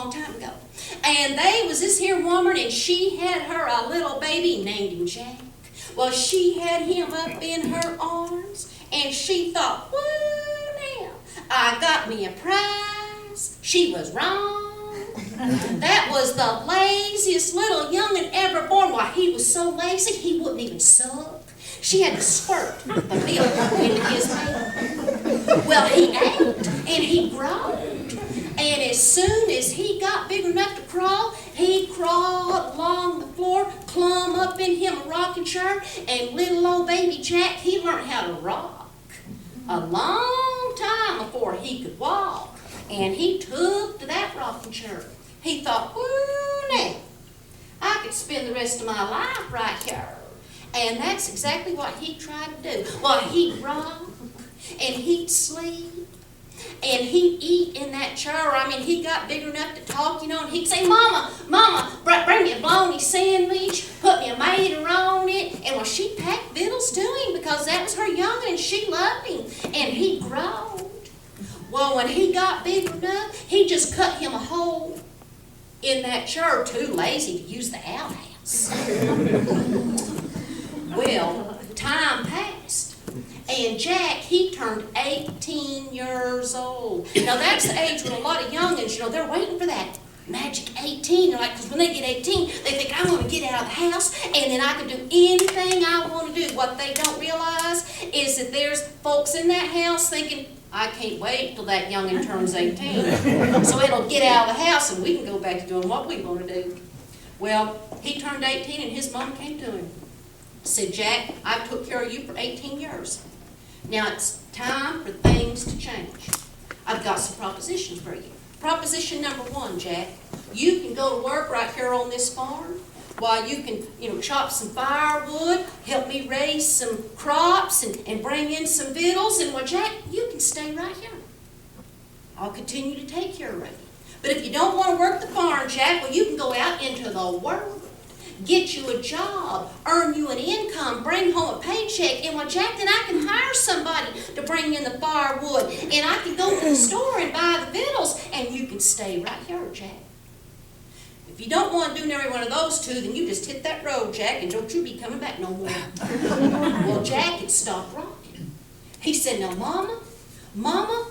long time ago. And they was this here woman, and she had her a little baby named him Jack. Well, she had him up in her arms, and she thought, whoa now, I got me a prize. She was wrong. That was the laziest little young'un ever born. Why, he was so lazy, he wouldn't even suck. She had to squirt the milk into his mouth. Well, he ate, and he growed. And as soon as he got big enough to crawl, he crawled along the floor, clumb up in him a rocking chair, and little old baby Jack, he learned how to rock a long time before he could walk. And he took to that rocking chair. He thought, whoo now, I could spend the rest of my life right here. And that's exactly what he tried to do. Well, he'd rock, and he'd sleep, and he'd eat in that chair. I mean, he got big enough to talk, and he'd say, Mama, Mama, bring me a bologna sandwich, put me a mater on it. And well, she packed victuals to him because that was her young'un and she loved him. And he growed. Well, when he got big enough, he just cut him a hole in that chair, too lazy to use the outhouse. Well, time passed, and Jack, he turned 18 years old. Now, that's the age when a lot of young'uns, they're waiting for that magic 18. They're like, because when they get 18, they think, I want to get out of the house, and then I can do anything I want to do. What they don't realize is that there's folks in that house thinking, I can't wait till that young'un turns 18. So it'll get out of the house, and we can go back to doing what we want to do. Well, he turned 18, and his mom came to him. Said, Jack, I've took care of you for 18 years. Now it's time for things to change. I've got some propositions for you. Proposition number 1, Jack, you can go to work right here on this farm while you can, chop some firewood, help me raise some crops and bring in some victuals. And well, Jack, you can stay right here. I'll continue to take care of you. But if you don't want to work the farm, Jack, well, you can go out into the world. Get you a job, earn you an income, bring home a paycheck, and well, Jack, then I can hire somebody to bring in the firewood, and I can go to the store and buy the victuals, and you can stay right here, Jack. If you don't want to do neither one of those two, then you just hit that road, Jack, and don't you be coming back no more. Well, Jack had stopped rocking. He said, now, Mama,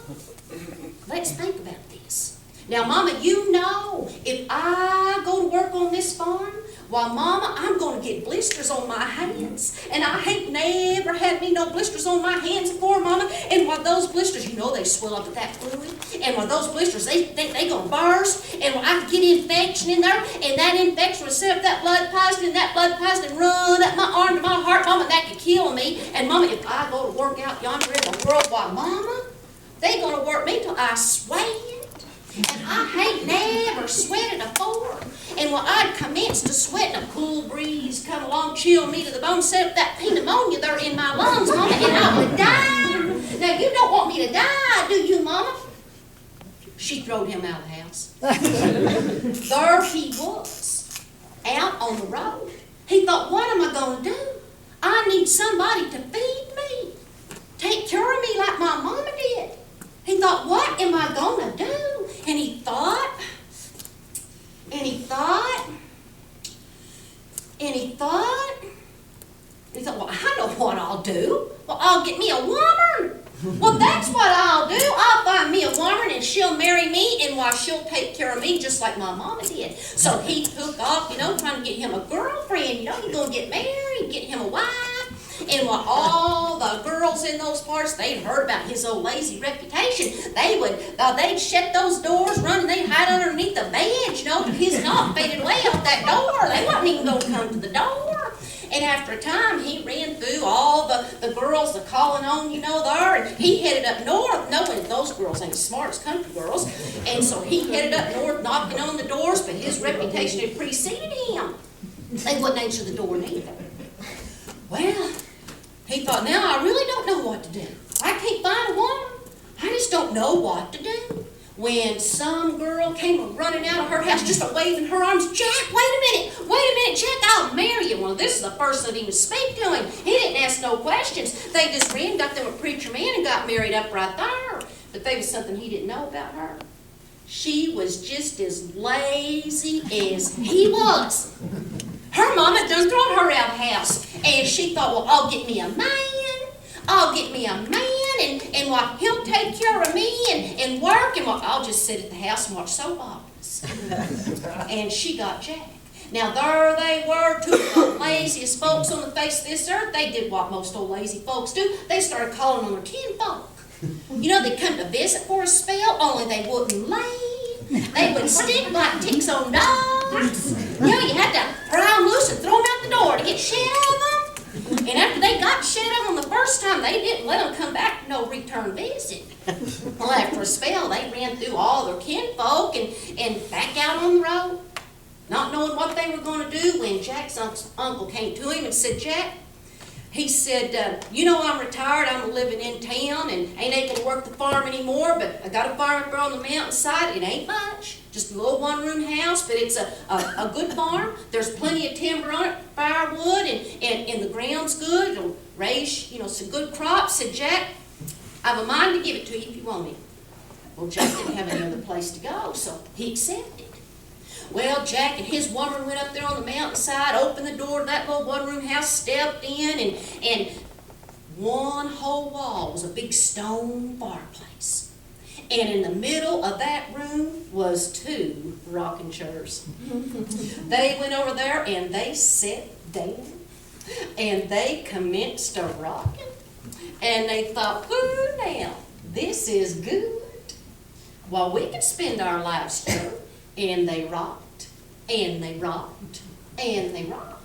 let's think about this. Now, Mama, if I go to work on this farm, well, Mama, I'm going to get blisters on my hands. And I ain't never had me no blisters on my hands before, Mama. And while those blisters, they swell up with that fluid. And while those blisters, they going to burst. And while I get infection in there, and that infection will set up that blood poison, and that blood poison run up my arm to my heart, Mama, that could kill me. And Mama, if I go to work out yonder in the world, why, Mama, they going to work me till I sweat. And I ain't never sweated afore. And when I'd commence to sweat, and a cool breeze come along, chill me to the bone, set up that pneumonia there in my lungs, Mama, and I would die. Now, you don't want me to die, do you, Mama? She throwed him out of the house. There he was, out on the road. He thought, what am I going to do? I need somebody to feed me, take care of me like my mama did. He thought, what am I going to do? And he thought, well, I know what I'll do. Well, I'll get me a woman. Well, that's what I'll do. I'll find me a woman, and she'll marry me, and why, she'll take care of me just like my mama did. So he took off, trying to get him a girlfriend. He's going to get married, get him a wife. And while all the girls in those parts, they'd heard about his old lazy reputation, they'd shut those doors, run, and they'd hide underneath the bed, till his knock faded away off that door. They wasn't even going to come to the door. And after a time, he ran through all the girls, the calling on, there, and he headed up north, knowing those girls ain't as smart as country girls. And so he headed up north, knocking on the doors, but his reputation had preceded him. They wouldn't answer the door neither. Well, he thought, now I really don't know what to do. I can't find a woman. I just don't know what to do. When some girl came running out of her house, just waving her arms, Jack, wait a minute, Jack, I'll marry you. Well, this is the first that even speak to him. He didn't ask no questions. They just ran, got them a preacher man, and got married up right there. But there was something he didn't know about her. She was just as lazy as he was. Her mama done thrown her out of the house, and she thought, well, I'll get me a man, and well, he'll take care of me and work, and well, I'll just sit at the house and watch soap operas. And she got Jack. Now there they were, two of the laziest folks on the face of this earth. They did what most old lazy folks do. They started calling on their kinfolk. You know, they'd come to visit for a spell, only they wouldn't leave. They would stick like ticks on dogs. You know, you had to pry them loose and throw them out the door to get shit out of them. And after they got shit out of them the first time, they didn't let them come back for no return visit. Well, after a spell, they ran through all their kinfolk and back out on the road, not knowing what they were going to do, when Jack's uncle came to him and said, Jack, he said, you know, I'm retired, I'm living in town and ain't able to work the farm anymore, but I got a farm up there on the mountainside. It ain't much, just a little one-room house, but it's a good farm. There's plenty of timber on it, firewood, and the ground's good. It'll raise, you know, some good crops. Said, Jack, I have a mind to give it to you if you want it. Well, Jack didn't have any other place to go, so he accepted. Well, Jack and his woman went up there on the mountainside, opened the door to that little one-room house, stepped in, and one whole wall was a big stone fireplace. And in the middle of that room was two rocking chairs. They went over there and they sat down, and they commenced to rocking. And they thought, ooh, now, this is good. Well, we could spend our lives here. And they rocked, and they rocked, and they rocked.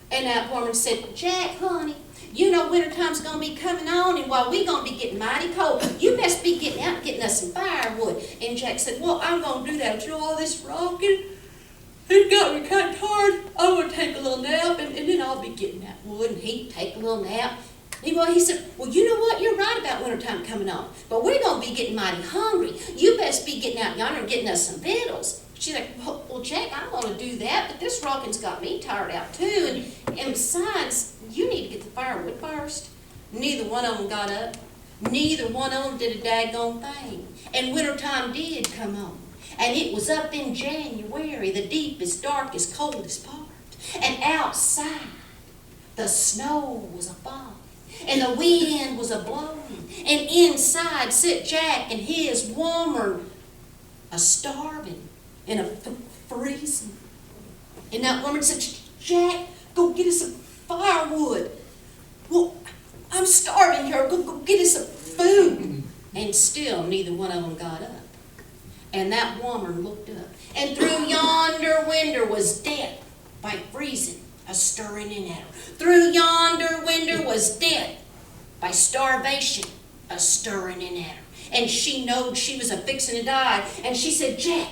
And that woman said, Jack, honey, you know wintertime's going to be coming on, and while we're going to be getting mighty cold, you best be getting out and getting us some firewood. And Jack said, well, I'm going to do that. You know, all this rocking, it got me kind of tired. I'm going to take a little nap, and then I'll be getting that wood. And he'd take a little nap. He said, well, you know what? You're right about wintertime coming on. But we're going to be getting mighty hungry. You best be getting out yonder and getting us some victuals. She's like, well, Jack, I'm going to do that, but this rocking's got me tired out too. And besides, you need to get the firewood first. Neither one of them got up. Neither one of them did a daggone thing. And wintertime did come on. And it was up in January, the deepest, darkest, coldest part. And outside, the snow was a-falling. And the wind was a-blowing. And inside sit Jack and his woman a-starving and a-freezing. And that woman said, Jack, go get us some firewood. Well, I'm starving here. Go get us some food. And still neither one of them got up. And that woman looked up. And through yonder window was death by freezing a-stirring in at her. Through yonder window was death by starvation a-stirring in at her. And she knowed she was a-fixing to die. And she said, Jack,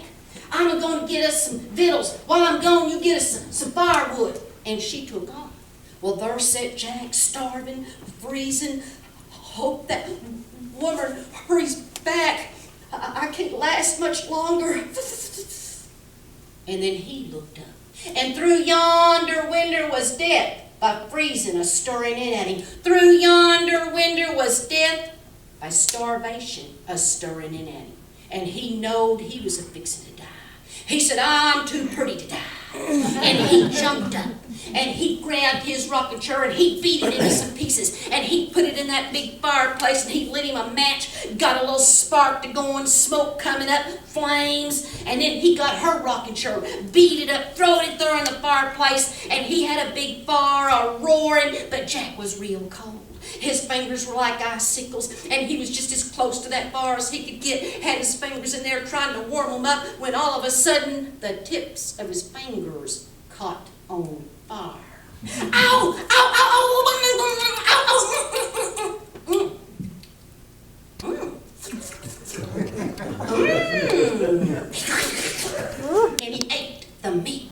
I'm going to get us some victuals. While I'm gone, you get us some firewood. And she took off. Well, there sat Jack, starving, freezing. Hope that woman hurries back. I can't last much longer. And then he looked up. And through yonder window was death by freezing a-stirring in at him. Through yonder window was death by starvation a-stirring in at him. And he knowed he was a-fixing to die. He said, I'm too pretty to die. And he jumped up. And he grabbed his rocking chair and he beat it into some pieces. And he put it in that big fireplace and he lit him a match. Got a little spark to going, smoke coming up, flames. And then he got her rocking chair, beat it up, throwed it there in the fireplace. And he had a big fire a-roaring. But Jack was real cold. His fingers were like icicles, and he was just as close to that fire as he could get, had his fingers in there trying to warm them up, when all of a sudden, the tips of his fingers caught on fire. Ow! Ow! Ow! Ow!